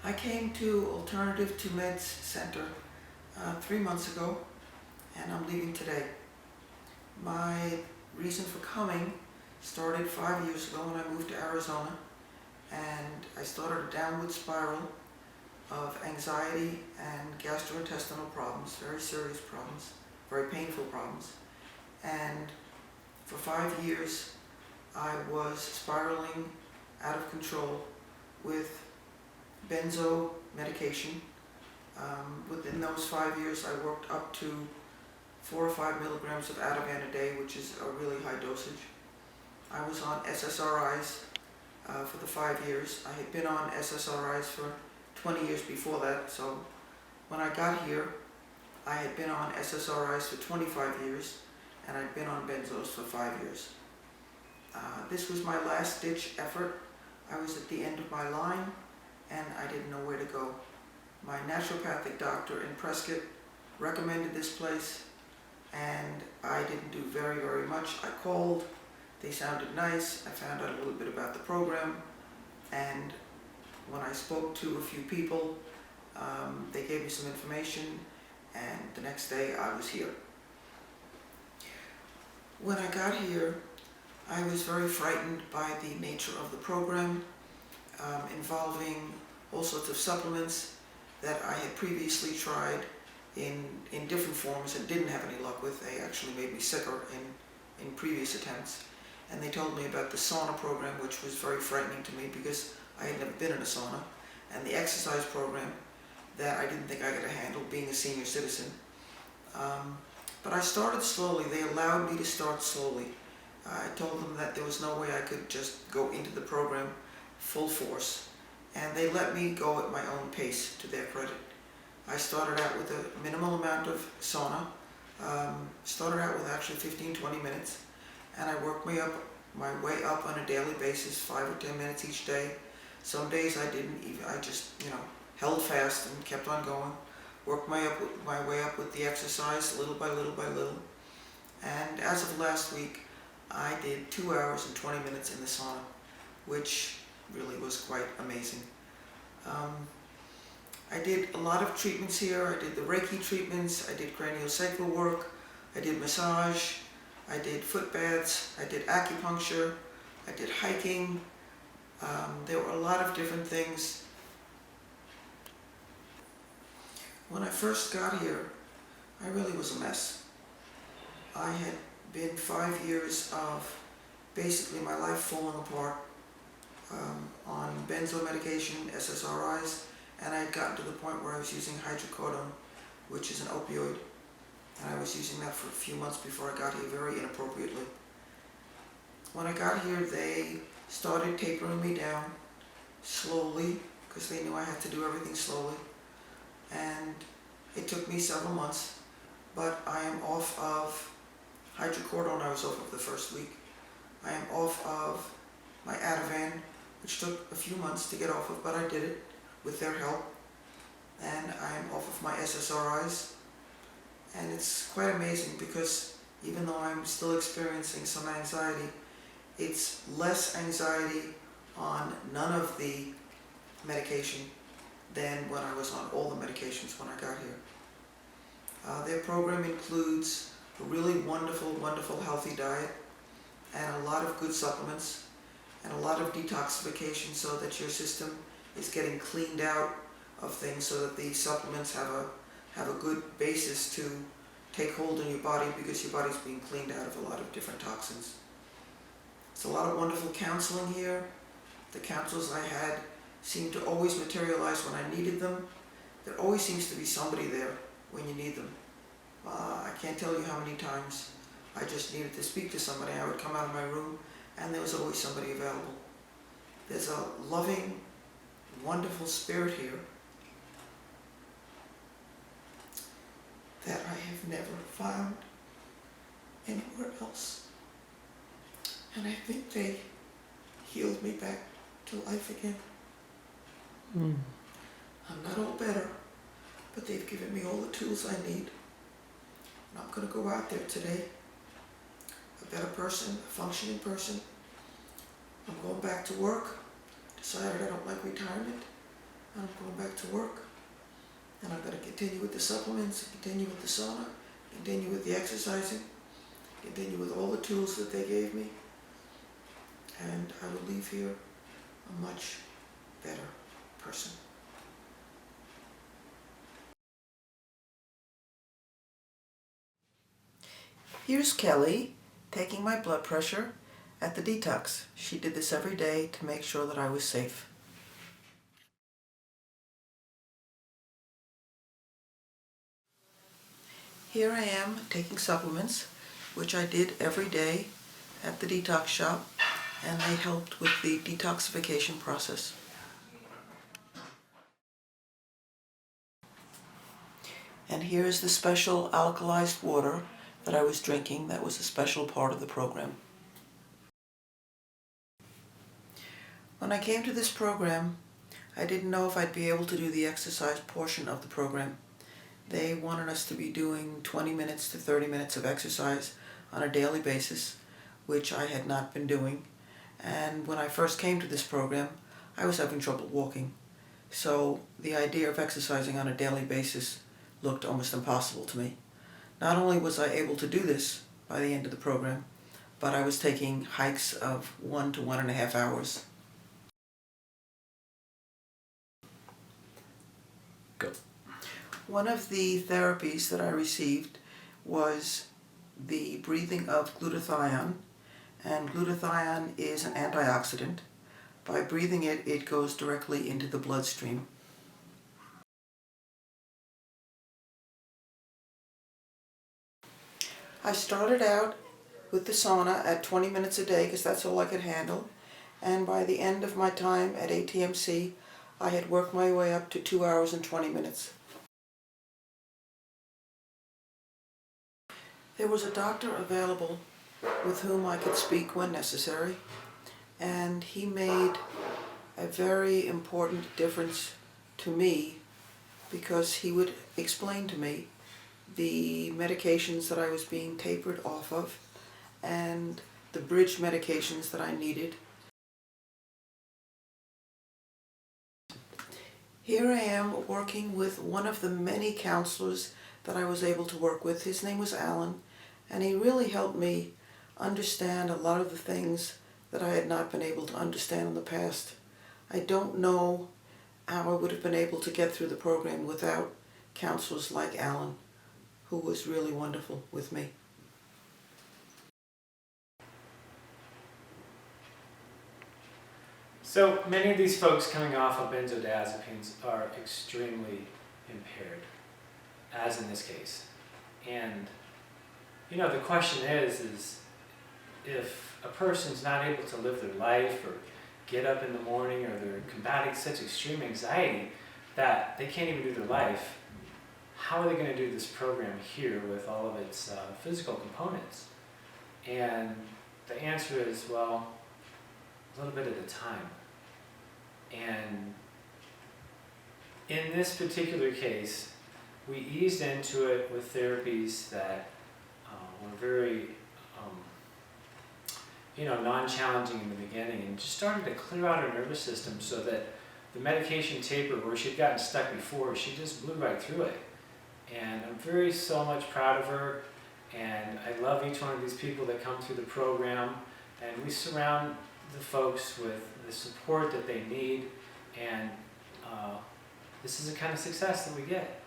I came to Alternative to Meds Center 3 months ago, and I'm leaving today. My reason for coming started 5 years ago when I moved to Arizona, and I started a downward spiral of anxiety and gastrointestinal problems, very serious problems, very painful problems. And for 5 years, I was spiraling out of control with benzo medication. Within those 5 years, I worked up to 4 or 5 milligrams of Ativan a day, which is a really high dosage. I was on SSRIs for the 5 years. I had been on SSRIs for 20 years before that, so when I got here, I had been on SSRIs for 25 years, and I'd been on benzos for 5 years. This was my last-ditch effort. I was at the end of my line, and I didn't know where to go. My naturopathic doctor in Prescott recommended this place, and I didn't do very, very much. I called, they sounded nice, I found out a little bit about the program, and when I spoke to a few people, they gave me some information, and the next day I was here. When I got here, I was very frightened by the nature of the program, involving all sorts of supplements that I had previously tried in different forms and didn't have any luck with. They actually made me sicker in previous attempts. And they told me about the sauna program, which was very frightening to me because I had never been in a sauna, and the exercise program that I didn't think I could handle being a senior citizen. But I started slowly. They allowed me to start slowly. I told them that there was no way I could just go into the program full force, and they let me go at my own pace, to their credit. I started out with a minimal amount of sauna, started out with actually 15-20 minutes, and I worked my way up on a daily basis, 5 or 10 minutes each day. Some days I didn't even, I just, held fast and kept on going, worked my way up with the exercise little by little by little. And as of last week, I did 2 hours and 20 minutes in the sauna, which really was quite amazing. I did a lot of treatments here. I did the Reiki treatments, I did craniosacral work, I did massage, I did foot baths, I did acupuncture, I did hiking. There were a lot of different things. When I first got here, I really was a mess. I had been 5 years of basically my life falling apart on benzo medication, SSRIs, and I had gotten to the point where I was using hydrocodone, which is an opioid, and I was using that for a few months before I got here very inappropriately. When I got here, they started tapering me down slowly because they knew I had to do everything slowly, and it took me several months, but I am off of hydrocodone. I was off of the first week. I am off of my Ativan, which took a few months to get off of, but I did it with their help. And I am off of my SSRIs. And it's quite amazing because even though I'm still experiencing some anxiety, it's less anxiety on none of the medication than when I was on all the medications when I got here. Their program includes a really wonderful, wonderful healthy diet and a lot of good supplements and a lot of detoxification so that your system is getting cleaned out of things so that the supplements have a good basis to take hold in your body because your body's being cleaned out of a lot of different toxins. It's a lot of wonderful counseling here. The counsels I had seemed to always materialize when I needed them. There always seems to be somebody there when you need them. I can't tell you how many times I just needed to speak to somebody. I would come out of my room and there was always somebody available. There's a loving, wonderful spirit here that I have never found anywhere else. And I think they healed me back to life again. I'm not all better, but they've given me all the tools I need. And I'm going to go out there today, a better person, a functioning person. I'm going back to work, decided I don't like retirement. and I'm going back to work. And I'm going to continue with the supplements, continue with the sauna, continue with the exercising, continue with all the tools that they gave me. And I will leave here a much better person. Here's Kelly taking my blood pressure at the detox. She did this every day to make sure that I was safe. Here I am taking supplements, which I did every day at the detox shop, and they helped with the detoxification process. And here's the special alkalized water that I was drinking. That was a special part of the program. When I came to this program, I didn't know if I'd be able to do the exercise portion of the program. They wanted us to be doing 20 minutes to 30 minutes of exercise on a daily basis, which I had not been doing. And when I first came to this program, I was having trouble walking. So the idea of exercising on a daily basis looked almost impossible to me. Not only was I able to do this by the end of the program, but I was taking hikes of 1 to 1.5 hours. Go. One of the therapies that I received was the breathing of glutathione, and glutathione is an antioxidant. By breathing it, it goes directly into the bloodstream. I started out with the sauna at 20 minutes a day because that's all I could handle, and by the end of my time at ATMC, I had worked my way up to 2 hours and 20 minutes. There was a doctor available with whom I could speak when necessary, and he made a very important difference to me because he would explain to me the medications that I was being tapered off of and the bridge medications that I needed. Here I am working with one of the many counselors that I was able to work with. His name was Alan, and he really helped me understand a lot of the things that I had not been able to understand in the past. I don't know how I would have been able to get through the program without counselors like Alan, who was really wonderful with me. So many of these folks coming off of benzodiazepines are extremely impaired, as in this case. And the question is if a person's not able to live their life or get up in the morning, or they're combating such extreme anxiety that they can't even do their life, how are they going to do this program here with all of its physical components? And the answer is, well, a little bit at a time. And in this particular case, we eased into it with therapies that were very non-challenging in the beginning, and just started to clear out her nervous system so that the medication taper, where she'd gotten stuck before, she just blew right through it. And I'm so much proud of her, and I love each one of these people that come through the program, and we surround the folks with the support that they need, and this is the kind of success that we get.